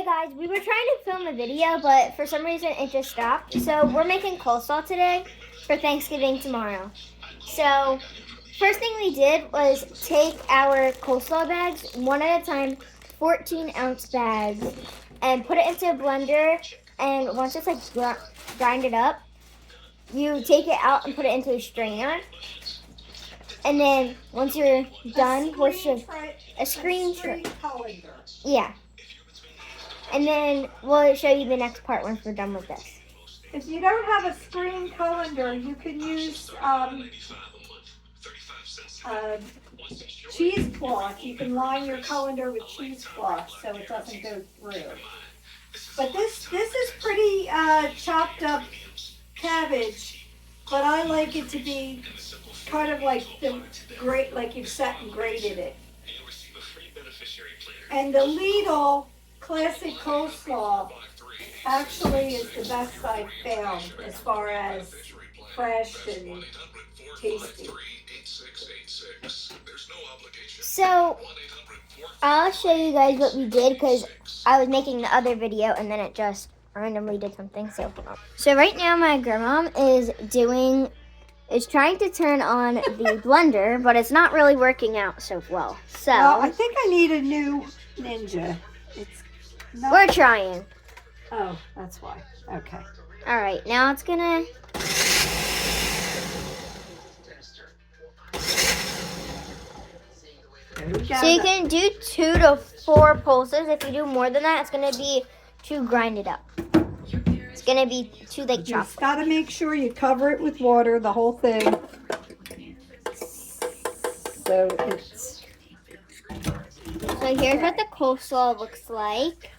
guys, we were trying to film a video, but for some reason it just stopped. So we're making coleslaw today for Thanksgiving tomorrow. So first thing we did was take our coleslaw bags, one at a time, 14-ounce bags, and put it into a blender. And once it's like grind it up, you take it out and put it into a strainer. And then once you're done, a screen colander. Yeah. And then we'll show you the next part once we're done with this. If you don't have a screen colander, you can use cheesecloth. You can line your colander with cheesecloth so it doesn't go through. But this is pretty chopped up cabbage, but I like it to be kind of like like you've sat and grated it. And the Lidl classic coleslaw actually is the best I've found as far as fresh and tasty. So I'll show you guys what we did because I was making the other video and then it just randomly did something. So right now my grandma is trying to turn on the blender, but it's not really working out so well. So I think I need a new Ninja. We're trying. Oh, that's why. Okay. All right, now it's gonna. So you can do 2 to 4 pulses. If you do more than that, it's gonna be too grinded up. It's gonna be too like chopped. Just gotta make sure you cover it with water, the whole thing. So here's what the coleslaw looks like.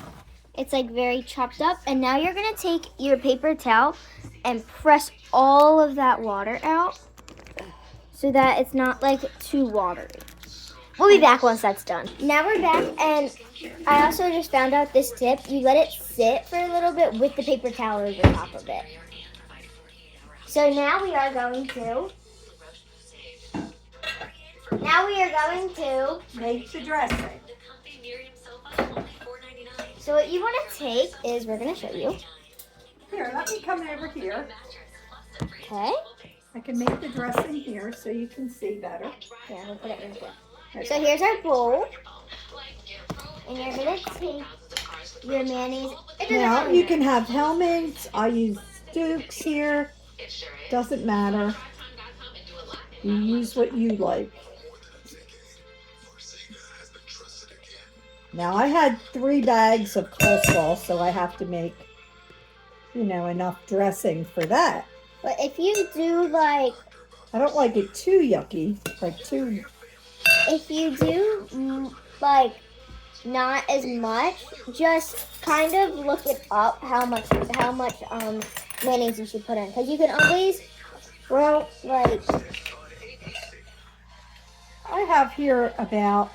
It's like very chopped up. And now you're gonna take your paper towel and press all of that water out so that it's not like too watery. We'll be back once that's done. Now we're back, and I also just found out this tip. You let it sit for a little bit with the paper towel over top of it. So now we are going to make the dressing. So what you want to take is, we're going to show you. Here, let me come over here. Okay. I can make the dressing here so you can see better. Yeah, we'll put it in here. So here's our bowl. And you're going to take your mayonnaise. Now, you can have Hellmann's. I use Duke's here. Doesn't matter. You use what you like. Now, I had 3 bags of coleslaw, so I have to make, enough dressing for that. But if you do I don't like it too yucky, too. If you do not as much, just kind of look it up how much mayonnaise you should put in, because you can always I have here about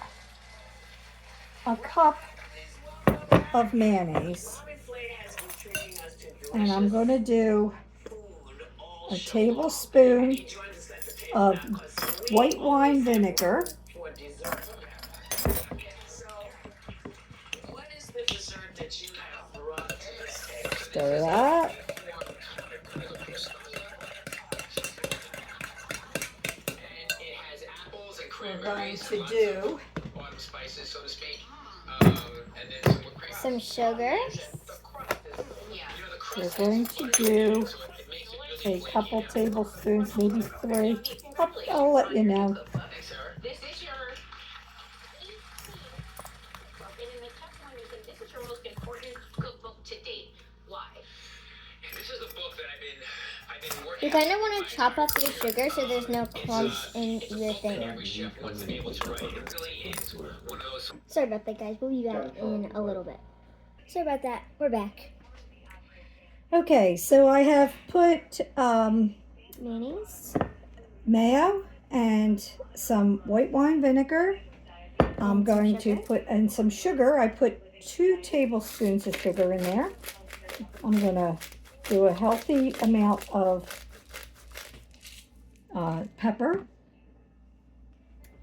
a cup of mayonnaise, and I'm going to do a tablespoon of white wine vinegar. Stir that. We're going to do some sugar. We're going to do a couple tablespoons, maybe 3. I'll let you know. You kind of want to chop up your sugar so there's no clumps in your thing. Sorry about that, guys. We'll be back in a little bit. Sorry about that. We're back. Okay, so I have put mayonnaise, mayo, and some white wine vinegar. I'm going to put in some sugar. I put 2 tablespoons of sugar in there. I'm going to do a healthy amount of pepper,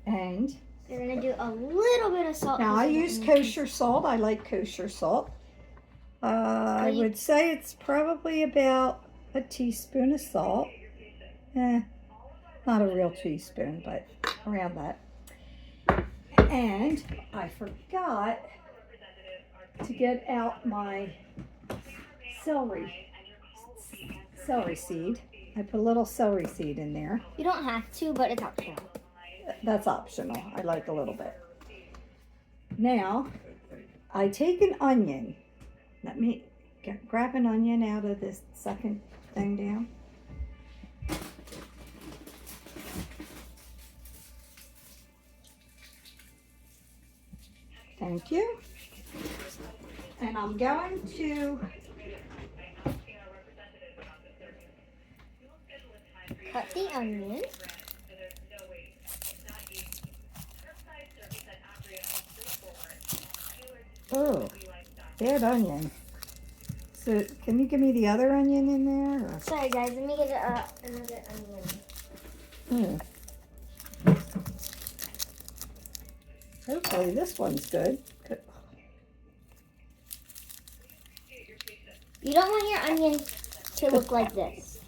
and you're going to do a little bit of salt. Now I use kosher salt. I like kosher salt. I would say it's probably about a teaspoon of salt. Not a real teaspoon, but around that. And I forgot to get out my celery seed. I put a little celery seed in there. You don't have to, but it's optional. That's optional. I like a little bit. Now, I take an onion. Let me grab an onion out of this second thing down. Thank you. And I'm going to Cut the onion. Oh, bad onion. So, can you give me the other onion in there? Or? Sorry guys, let me get another onion. Hopefully this one's good. You don't want your onion to look like this.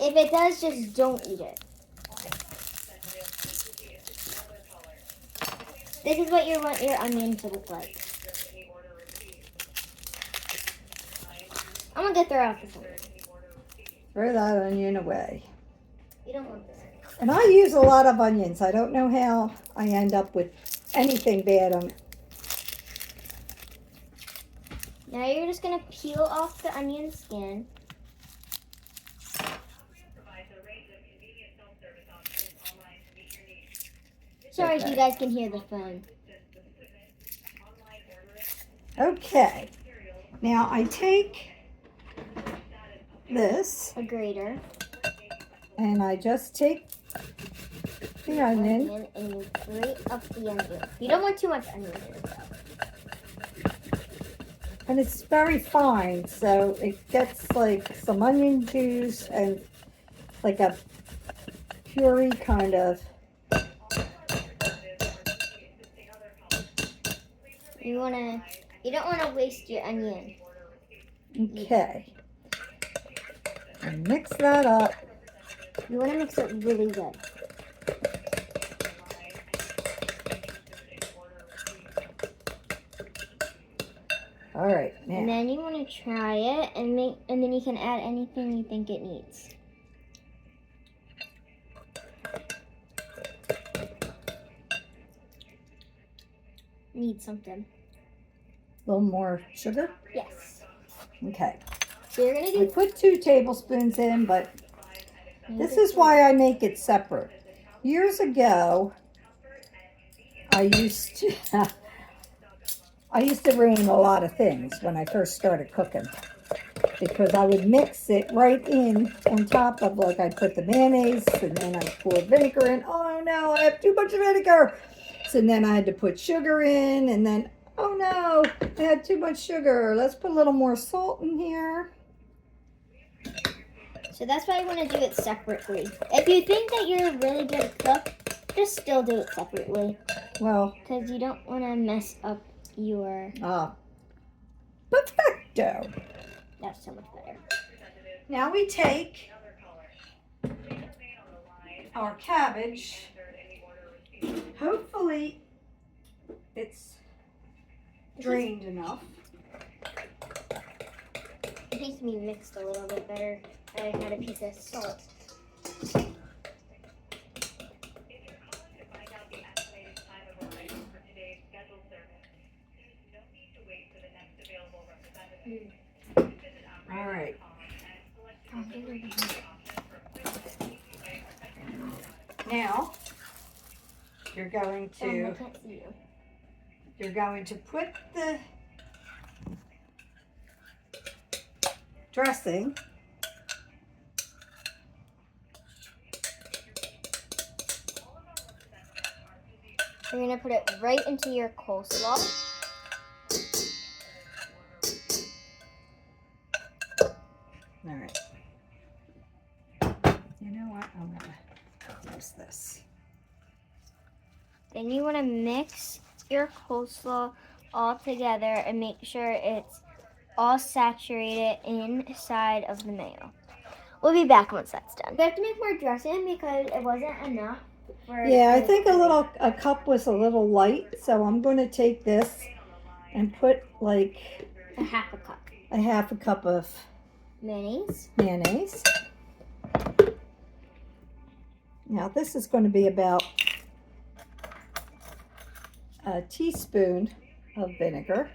If it does, just don't eat it. This is what you want your onion to look like. I'm gonna throw out this onion. Throw that onion away. You don't want this. And I use a lot of onions. I don't know how I end up with anything bad on. Now you're just gonna peel off the onion skin. Sorry if you guys can hear the phone. Okay. Now I take this A grater. and I just take the onion. And you grate up the onion. You don't want too much onion in it though. And it's very fine, so it gets like some onion juice and like a puree kind of. You don't wanna waste your onion. Okay. And mix that up. You wanna mix it really good. All right. Now. And then you wanna try it and then you can add anything you think it needs. Need something. A little more sugar? Yes. Okay. So you're gonna I do put 2 tablespoons in, but this is why I make it separate. Years ago, I used to ruin a lot of things when I first started cooking because I would mix it right in on top of, like, I'd put the mayonnaise and then I'd pour vinegar in. Oh no, I have too much vinegar. So then I had to put sugar in and then, oh no, I had too much sugar. Let's put a little more salt in here. So that's why you want to do it separately. If you think that you're a really good cook, just still do it separately. Well, because you don't want to mess up your... perfecto. That's so much better. Now we take our cabbage. Hopefully it's drained enough. It needs to be mixed a little bit better. I had a piece of salt. All right. Now you're going I to can't see you. put the dressing You're going to put it right into your coleslaw. All right. You know what? I'm going to use this. Then you want to mix your coleslaw all together and make sure it's all saturated inside of the mayo. We'll be back once that's done. We have to make more dressing because it wasn't enough. Yeah, I think a cup was a little light, so I'm going to take this and put like a half a cup. A half a cup of mayonnaise. Now this is going to be about a teaspoon of vinegar.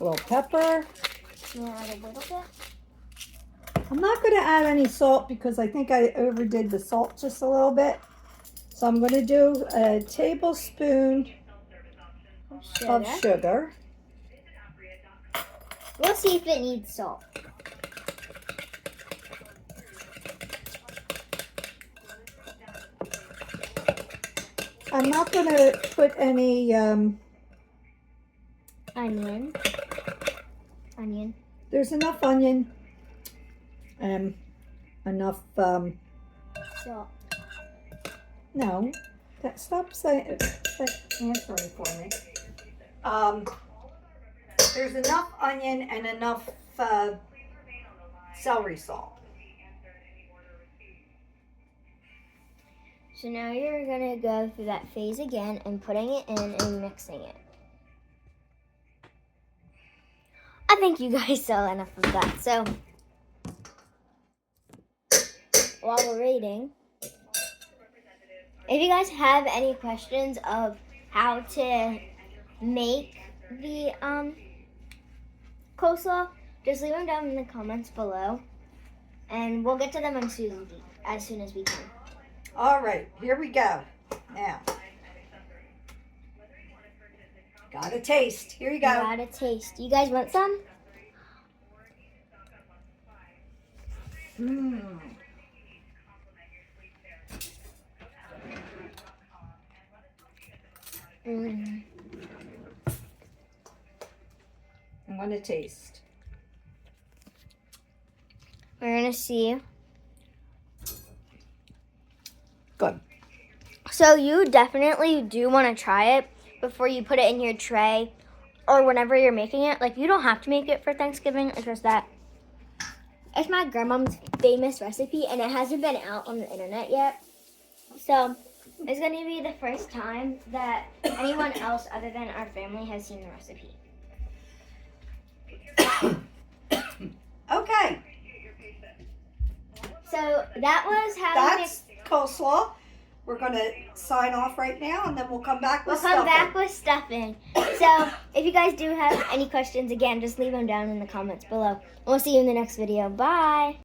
A little pepper. You want to add a little bit? I'm not going to add any salt because I think I overdid the salt just a little bit. So I'm going to do a tablespoon of sugar. We'll see if it needs salt. I'm not going to put any onion. There's enough onion. Enough salt. No, stop answering for me. There's enough onion and enough celery salt. So now you're gonna go through that phase again and putting it in and mixing it. I think you guys saw enough of that. So while we're waiting, if you guys have any questions of how to make the coleslaw, just leave them down in the comments below, and we'll get to them as soon as we can. All right, here we go. Now, gotta taste. Here you go. Gotta taste. You guys want some? Mmm. I'm going to taste. We're going to see. Good. So you definitely do want to try it before you put it in your tray or whenever you're making it. Like, you don't have to make it for Thanksgiving. It's just that it's my grandma's famous recipe, and it hasn't been out on the internet yet. So it's going to be the first time that anyone else other than our family has seen the recipe. Okay. So that was how That's coleslaw. We're going to sign off right now, and then we'll come back with stuffing. We'll come back with stuffing. So if you guys do have any questions, again, just leave them down in the comments below. We'll see you in the next video. Bye.